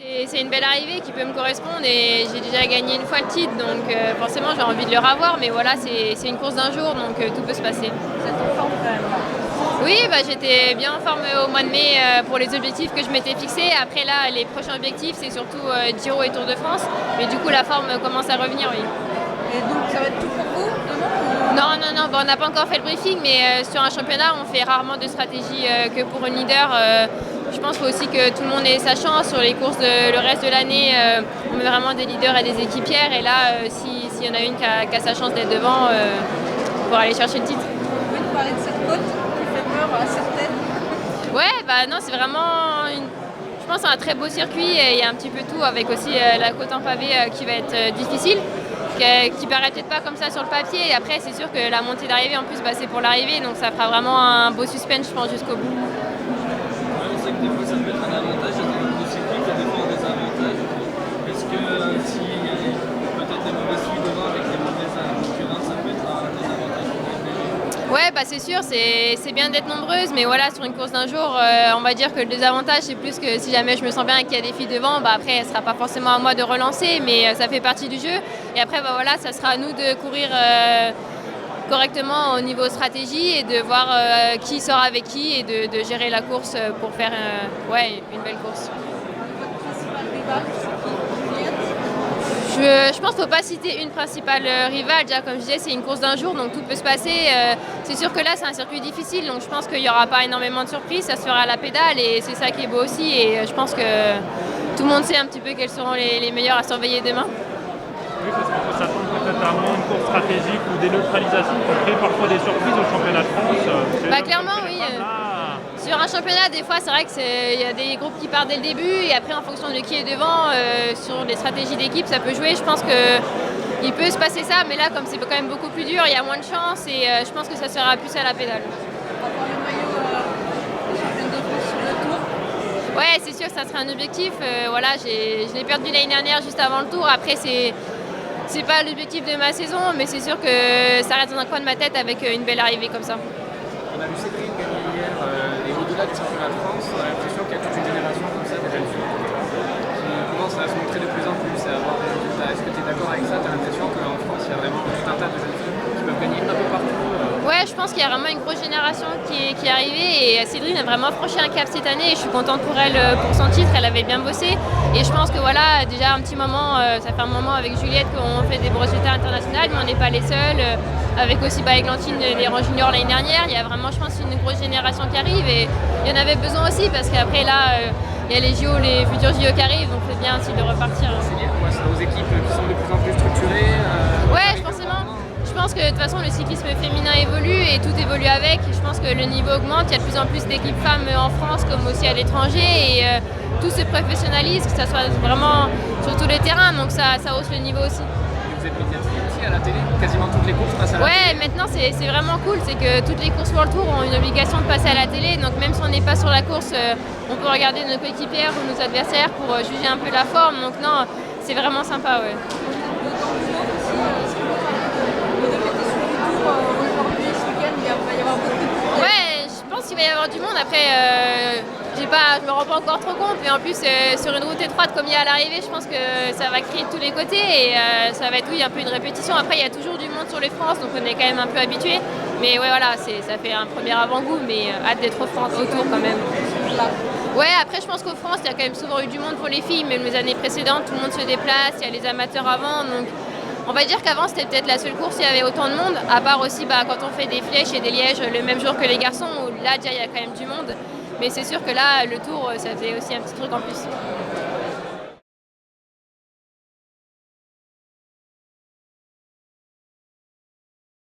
C'est une belle arrivée qui peut me correspondre et j'ai déjà gagné une fois le titre, donc forcément j'ai envie de le revoir, mais voilà, c'est une course d'un jour, donc tout peut se passer. Vous êtes en forme quand même là. Oui, j'étais bien en forme au mois de mai pour les objectifs que je m'étais fixés. Après là, les prochains objectifs, c'est surtout Giro et Tour de France, mais du coup la forme commence à revenir, oui. Et donc ça va être tout pour vous demain Non, on n'a pas encore fait le briefing, mais sur un championnat, on fait rarement de stratégie que pour une leader. Je pense qu'il faut aussi que tout le monde ait sa chance. Sur les courses le reste de l'année, on met vraiment des leaders et des équipières. Et là, s'il y en a une qui a sa chance d'être devant, pour aller chercher le titre. Vous pouvez nous parler de cette côte qui fait peur à certaines? Ouais, non, c'est vraiment je pense un très beau circuit et il y a un petit peu tout avec aussi la côte en pavé qui va être difficile, qui paraît peut-être pas comme ça sur le papier. Et après, c'est sûr que la montée d'arrivée, en plus, c'est pour l'arrivée, donc ça fera vraiment un beau suspense, je pense, jusqu'au bout. On sait que des fois ça peut être un avantage, il y a des nouveaux circuits qui a des fois un désavantage. Est-ce que s'il y a peut-être des mauvais suivis devant avec des mauvaises concurrents, ça peut être un désavantage pour les PG? Ouais, c'est sûr, c'est bien d'être nombreuse, mais voilà, sur une course d'un jour, on va dire que le désavantage, c'est plus que si jamais je me sens bien et qu'il y a des filles devant, après, ce sera pas forcément à moi de relancer, mais ça fait partie du jeu. Et après, voilà, ça sera à nous de courir correctement au niveau stratégie et de voir qui sort avec qui et de gérer la course pour faire une belle course. Votre principal rival, c'est qui? Je pense qu'il ne faut pas citer une principale rivale. Déjà, comme je disais, c'est une course d'un jour, donc tout peut se passer. C'est sûr que là, c'est un circuit difficile, donc je pense qu'il n'y aura pas énormément de surprises. Ça se fera à la pédale et c'est ça qui est beau aussi. Et je pense que tout le monde sait un petit peu quels seront les meilleurs à surveiller demain. Oui, parce qu'on peut s'attendre peut-être à moins une course stratégique ou des neutralisations qui créent parfois des surprises au championnat de France. Clairement, oui. Sur un championnat, des fois, c'est vrai qu'il y a des groupes qui partent dès le début et après, en fonction de qui est devant, sur les stratégies d'équipe, ça peut jouer. Je pense qu'il peut se passer ça, mais là, comme c'est quand même beaucoup plus dur, il y a moins de chance et je pense que ça sera plus à la pédale. Avoir le maillot de championne de France sur le tour. Ouais, c'est sûr que ça sera un objectif. Je l'ai perdu l'année dernière juste avant le tour. Après, c'est pas l'objectif de ma saison, mais c'est sûr que ça reste dans un coin de ma tête avec une belle arrivée comme ça. On a vu Cédric gagner hier et au-delà du championnat de France, on a l'impression qu'il y a toute une génération comme ça de jeunes filles qui commencent à se montrer de plus en plus et à avoir des résultats. Est-ce que tu es d'accord avec ça? Tu as l'impression qu'en France, il y a vraiment tout un tas de jeunes filles qui peuvent gagner un peu partout? Ouais, je pense qu'il y a vraiment une grosse génération qui est arrivée et Cédrine a vraiment franchi un cap cette année et je suis contente pour elle pour son titre, elle avait bien bossé et je pense que voilà, déjà un petit moment, ça fait un moment avec Juliette qu'on fait des beaux résultats internationaux, mais on n'est pas les seuls, avec aussi Eglantine les rangs juniors l'année dernière, il y a vraiment je pense une grosse génération qui arrive et il y en avait besoin aussi parce qu'après là, il y a les JO, les futurs JO qui arrivent, donc c'est bien aussi de repartir. C'est lié à quoi? C'est aux équipes qui sont de plus en plus structurées? Ouais, je pense que de toute façon le cyclisme féminin évolue et tout évolue avec. Je pense que le niveau augmente, il y a de plus en plus d'équipes femmes en France comme aussi à l'étranger et tout se professionnalise, que ça soit vraiment sur tous les terrains, donc ça hausse le niveau aussi. Vous êtes médiatisé aussi à la télé? Quasiment toutes les courses passent à la télé? Ouais, maintenant c'est vraiment cool, c'est que toutes les courses World Tour ont une obligation de passer à la télé, donc même si on n'est pas sur la course, on peut regarder nos coéquipières ou nos adversaires pour juger un peu la forme, donc non, c'est vraiment sympa, ouais. Ouais, je pense qu'il va y avoir du monde. Après, je me rends pas encore trop compte, mais en plus, sur une route étroite comme il y a à l'arrivée, je pense que ça va crier de tous les côtés et ça va être un peu une répétition. Après, il y a toujours du monde sur les France, donc on est quand même un peu habitué. Mais ouais, voilà, ça fait un premier avant-goût, mais hâte d'être autour quand même. Ouais, après, je pense qu'au France, il y a quand même souvent eu du monde pour les filles, même les années précédentes, tout le monde se déplace, il y a les amateurs avant, donc. On va dire qu'avant c'était peut-être la seule course où il y avait autant de monde, à part aussi quand on fait des flèches et des lièges le même jour que les garçons, où là déjà il y a quand même du monde. Mais c'est sûr que là, le tour, ça faisait aussi un petit truc en plus.